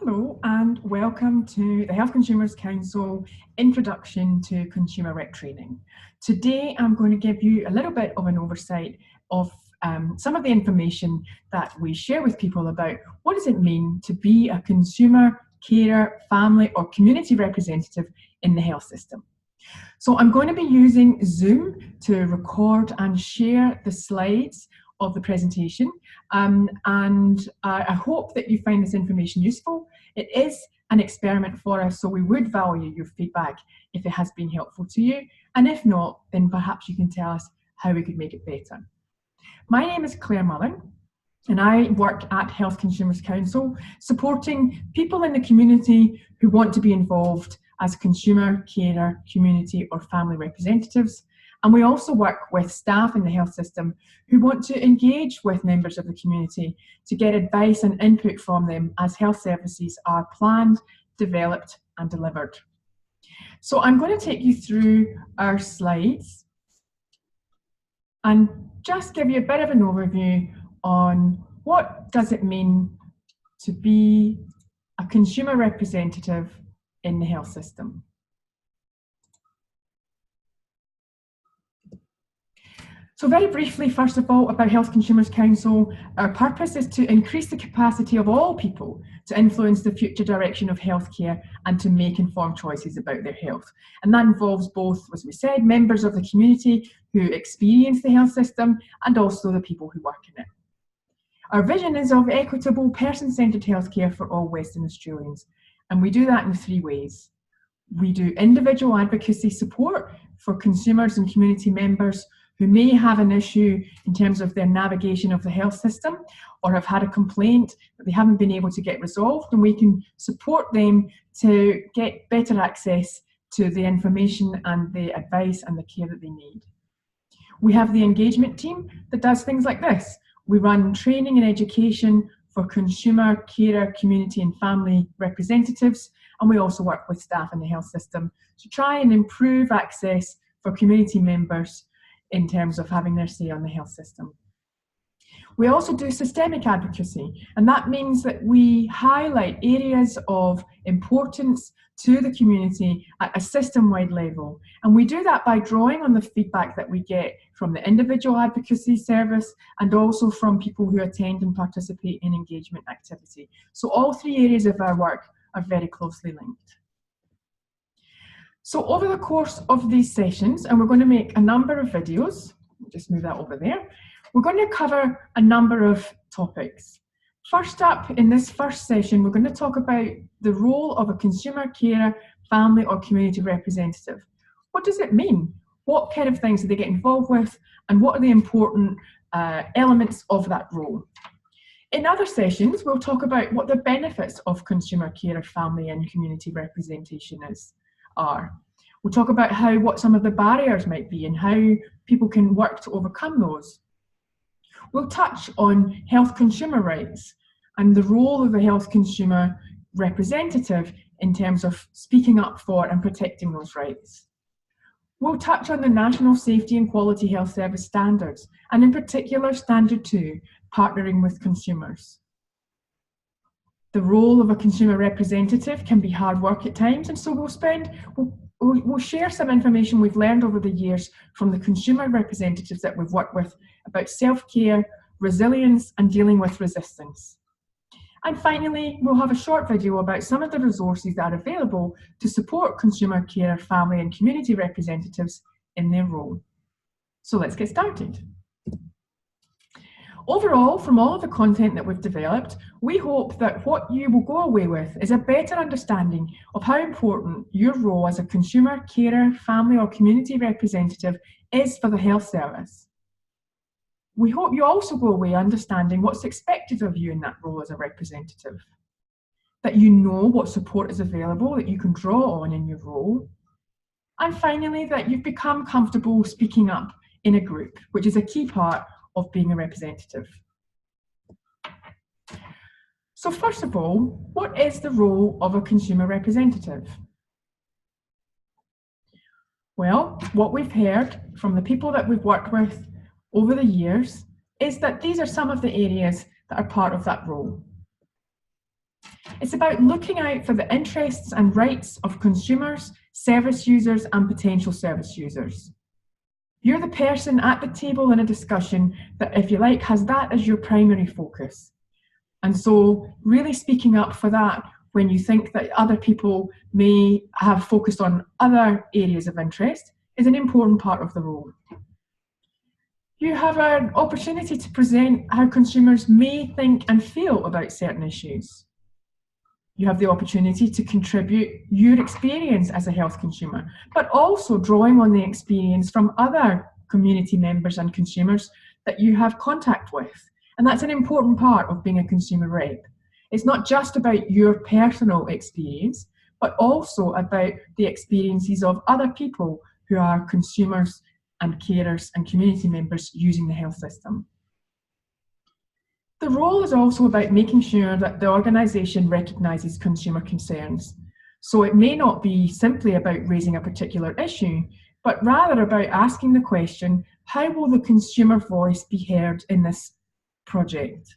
Hello and welcome to the Health Consumers Council Introduction to Consumer Rep Training. Today I'm going to give you a little bit of an oversight of some of the information that we share with people about what does it mean to be a consumer, carer, family or community representative in the health system. So I'm going to be using Zoom to record and share the slides of the presentation, and I hope that you find this information useful. It is an experiment for us, so we would value your feedback if it has been helpful to you, and if not, then perhaps you can tell us how we could make it better. My name is Claire Mullen, and I work at Health Consumers Council, supporting people in the community who want to be involved as consumer, carer, community or family representatives. And we also work with staff in the health system who want to engage with members of the community to get advice and input from them as health services are planned, developed and delivered. So I'm going to take you through our slides and just give you a bit of an overview on what does it mean to be a consumer representative in the health system. So very briefly, first of all, about Health Consumers Council, our purpose is to increase the capacity of all people to influence the future direction of healthcare and to make informed choices about their health. And that involves both, as we said, members of the community who experience the health system and also the people who work in it. Our vision is of equitable, person-centred healthcare for all Western Australians, and we do that in 3 ways. We do individual advocacy support for consumers and community members who may have an issue in terms of their navigation of the health system or have had a complaint that they haven't been able to get resolved, and we can support them to get better access to the information and the advice and the care that they need. We have the engagement team that does things like this. We run training and education for consumer, carer, community and family representatives, and we also work with staff in the health system to try and improve access for community members in terms of having their say on the health system. We also do systemic advocacy, and that means that we highlight areas of importance to the community at a system-wide level. And we do that by drawing on the feedback that we get from the individual advocacy service and also from people who attend and participate in engagement activity. So all 3 areas of our work are very closely linked. So over the course of these sessions, and we're going to make a number of videos, just move that over there, we're going to cover a number of topics. First up, in this first session, we're going to talk about the role of a consumer, carer, family or community representative. What does it mean? What kind of things do they get involved with? And what are the important elements of that role? In other sessions, we'll talk about what the benefits of consumer, carer, family and community representation are. We'll talk about what some of the barriers might be and how people can work to overcome those. We'll touch on health consumer rights and the role of a health consumer representative in terms of speaking up for and protecting those rights. We'll touch on the National Safety and Quality Health Service Standards, and in particular Standard 2, partnering with consumers. The role of a consumer representative can be hard work at times, and so we'll share some information we've learned over the years from the consumer representatives that we've worked with about self-care, resilience and dealing with resistance. And finally, we'll have a short video about some of the resources that are available to support consumer, carer, family and community representatives in their role. So let's get started. Overall, from all of the content that we've developed, we hope that what you will go away with is a better understanding of how important your role as a consumer, carer, family or community representative is for the health service. We hope you also go away understanding what's expected of you in that role as a representative, that you know what support is available that you can draw on in your role, and finally that you've become comfortable speaking up in a group, which is a key part of being a representative. So first of all, what is the role of a consumer representative? Well, what we've heard from the people that we've worked with over the years is that these are some of the areas that are part of that role. It's about looking out for the interests and rights of consumers, service users, and potential service users. You're the person at the table in a discussion that, if you like, has that as your primary focus. And so really speaking up for that when you think that other people may have focused on other areas of interest is an important part of the role. You have an opportunity to present how consumers may think and feel about certain issues. You have the opportunity to contribute your experience as a health consumer, but also drawing on the experience from other community members and consumers that you have contact with. And that's an important part of being a consumer rep. It's not just about your personal experience, but also about the experiences of other people who are consumers and carers and community members using the health system. The role is also about making sure that the organisation recognises consumer concerns. So it may not be simply about raising a particular issue, but rather about asking the question, how will the consumer voice be heard in this project?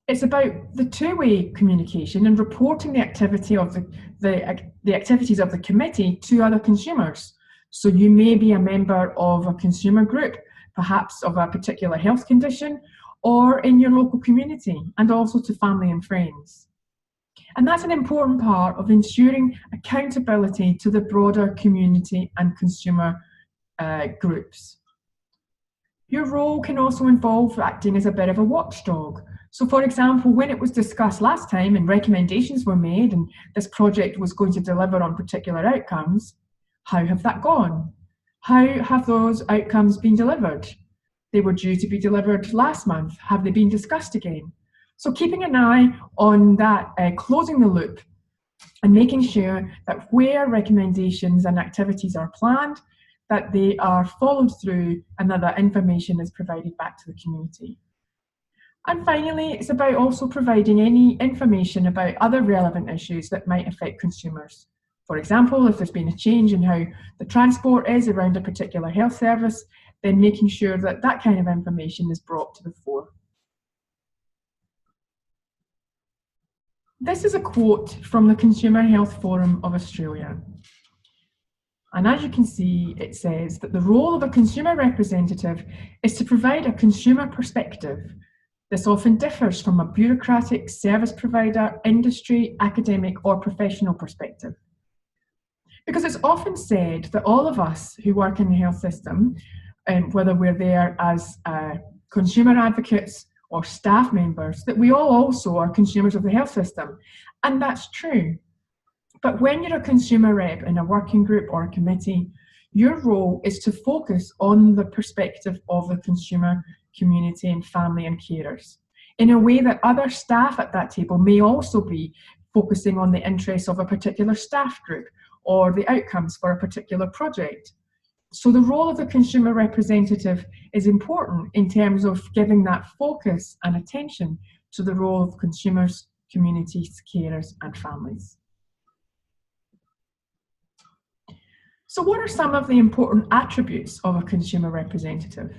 It's about the two-way communication and reporting the activity of the activities of the committee to other consumers. So you may be a member of a consumer group, perhaps of a particular health condition, or in your local community, and also to family and friends. And that's an important part of ensuring accountability to the broader community and consumer groups. Your role can also involve acting as a bit of a watchdog. So for example, when it was discussed last time and recommendations were made and this project was going to deliver on particular outcomes, how have that gone? How have those outcomes been delivered? They were due to be delivered last month. Have they been discussed again? So keeping an eye on that, closing the loop and making sure that where recommendations and activities are planned, that they are followed through and that that information is provided back to the community. And finally, it's about also providing any information about other relevant issues that might affect consumers. For example, if there's been a change in how the transport is around a particular health service, then making sure that that kind of information is brought to the fore. This is a quote from the Consumer Health Forum of Australia. And as you can see, it says that the role of a consumer representative is to provide a consumer perspective. This often differs from a bureaucratic service provider, industry, academic, or professional perspective. Because it's often said that all of us who work in the health system, whether we're there as consumer advocates or staff members, that we all also are consumers of the health system. And that's true. But when you're a consumer rep in a working group or a committee, your role is to focus on the perspective of the consumer community and family and carers, in a way that other staff at that table may also be focusing on the interests of a particular staff group or the outcomes for a particular project. So the role of the consumer representative is important in terms of giving that focus and attention to the role of consumers, communities, carers, and families. So what are some of the important attributes of a consumer representative?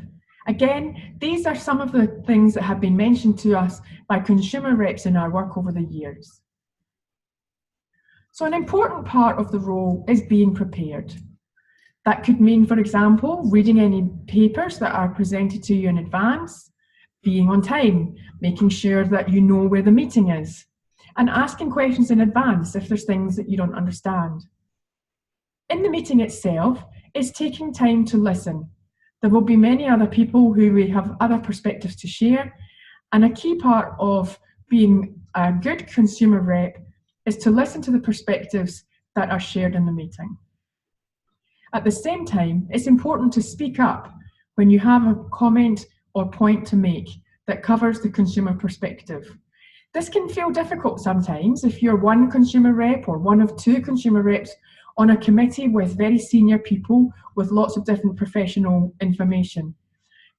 Again, these are some of the things that have been mentioned to us by consumer reps in our work over the years. So an important part of the role is being prepared. That could mean, for example, reading any papers that are presented to you in advance, being on time, making sure that you know where the meeting is, and asking questions in advance if there's things that you don't understand. In the meeting itself, it's taking time to listen. There will be many other people who will have other perspectives to share, and a key part of being a good consumer rep is to listen to the perspectives that are shared in the meeting. At the same time, it's important to speak up when you have a comment or point to make that covers the consumer perspective. This can feel difficult sometimes if you're one consumer rep or one of two consumer reps on a committee with very senior people with lots of different professional information.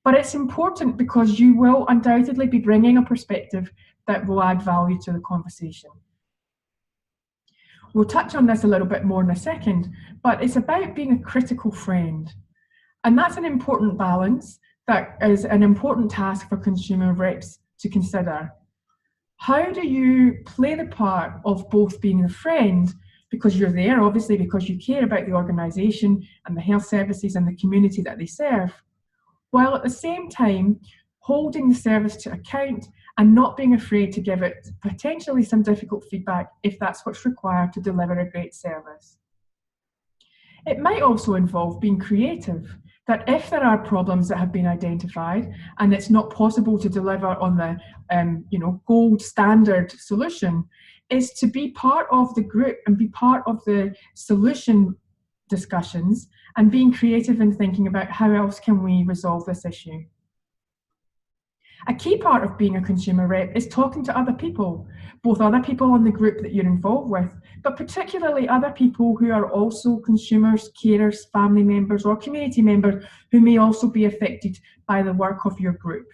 But it's important because you will undoubtedly be bringing a perspective that will add value to the conversation. We'll touch on this a little bit more in a second, but it's about being a critical friend. And that's an important balance that is an important task for consumer reps to consider. How do you play the part of both being a friend, because you're there, obviously, because you care about the organisation and the health services and the community that they serve, while at the same time holding the service to account and not being afraid to give it potentially some difficult feedback if that's what's required to deliver a great service. It might also involve being creative, that if there are problems that have been identified and it's not possible to deliver on the gold standard solution, is to be part of the group and be part of the solution discussions and being creative and thinking about how else can we resolve this issue. A key part of being a consumer rep is talking to other people, both other people on the group that you're involved with, but particularly other people who are also consumers, carers, family members, or community members who may also be affected by the work of your group.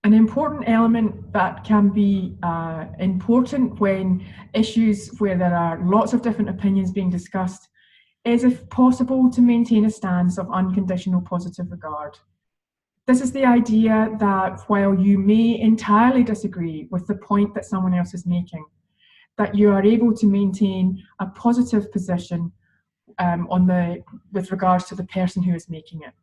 An important element that can be important when issues where there are lots of different opinions being discussed is, if possible, to maintain a stance of unconditional positive regard. This is the idea that while you may entirely disagree with the point that someone else is making, that you are able to maintain a positive position with regards to the person who is making it.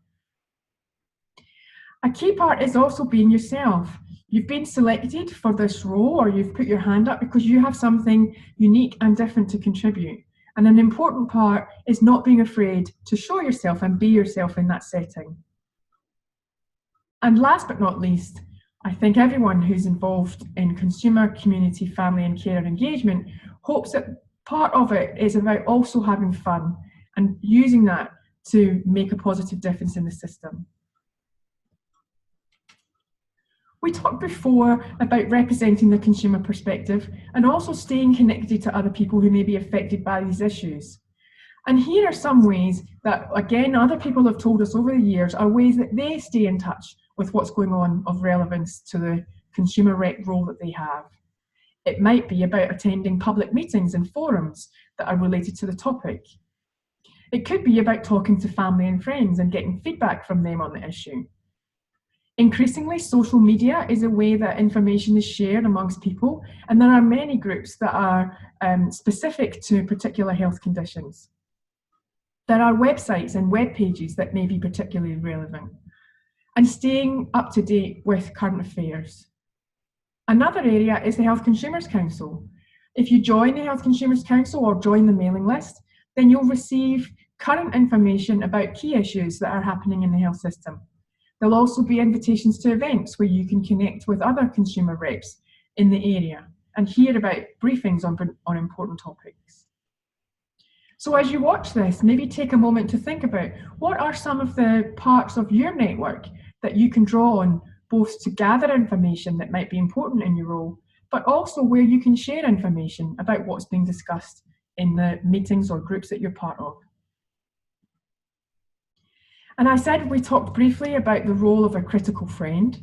A key part is also being yourself. You've been selected for this role, or you've put your hand up because you have something unique and different to contribute. And an important part is not being afraid to show yourself and be yourself in that setting. And last but not least, I think everyone who's involved in consumer, community, family and carer engagement hopes that part of it is about also having fun and using that to make a positive difference in the system. We talked before about representing the consumer perspective and also staying connected to other people who may be affected by these issues. And here are some ways that, again, other people have told us over the years are ways that they stay in touch with what's going on of relevance to the consumer rep role that they have. It might be about attending public meetings and forums that are related to the topic. It could be about talking to family and friends and getting feedback from them on the issue. Increasingly, social media is a way that information is shared amongst people, and there are many groups that are specific to particular health conditions. There are websites and web pages that may be particularly relevant, and staying up to date with current affairs. Another area is the Health Consumers Council. If you join the Health Consumers Council or join the mailing list, then you'll receive current information about key issues that are happening in the health system. There'll also be invitations to events where you can connect with other consumer reps in the area and hear about briefings on important topics. So as you watch this, maybe take a moment to think about what are some of the parts of your network that you can draw on, both to gather information that might be important in your role, but also where you can share information about what's being discussed in the meetings or groups that you're part of. And I said we talked briefly about the role of a critical friend.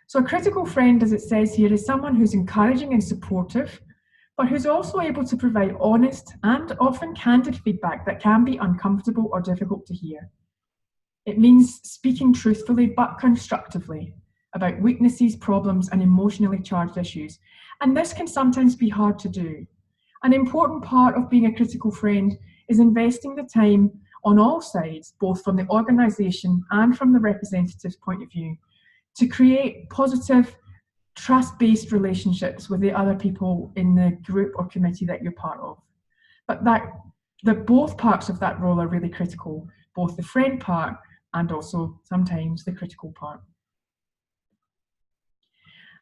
So a critical friend, as it says here, is someone who's encouraging and supportive, but who's also able to provide honest and often candid feedback that can be uncomfortable or difficult to hear. It means speaking truthfully but constructively about weaknesses, problems, and emotionally charged issues. And this can sometimes be hard to do. An important part of being a critical friend is investing the time on all sides, both from the organisation and from the representative's point of view, to create positive, trust-based relationships with the other people in the group or committee that you're part of. But that both parts of that role are really critical, both the friend part and also sometimes the critical part.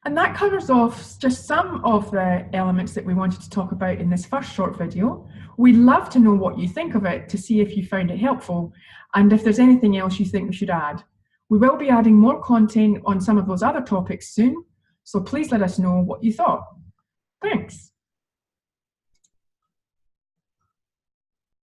And that covers off just some of the elements that we wanted to talk about in this first short video. We'd love to know what you think of it, to see if you found it helpful and if there's anything else you think we should add. We will be adding more content on some of those other topics soon, so please let us know what you thought. Thanks.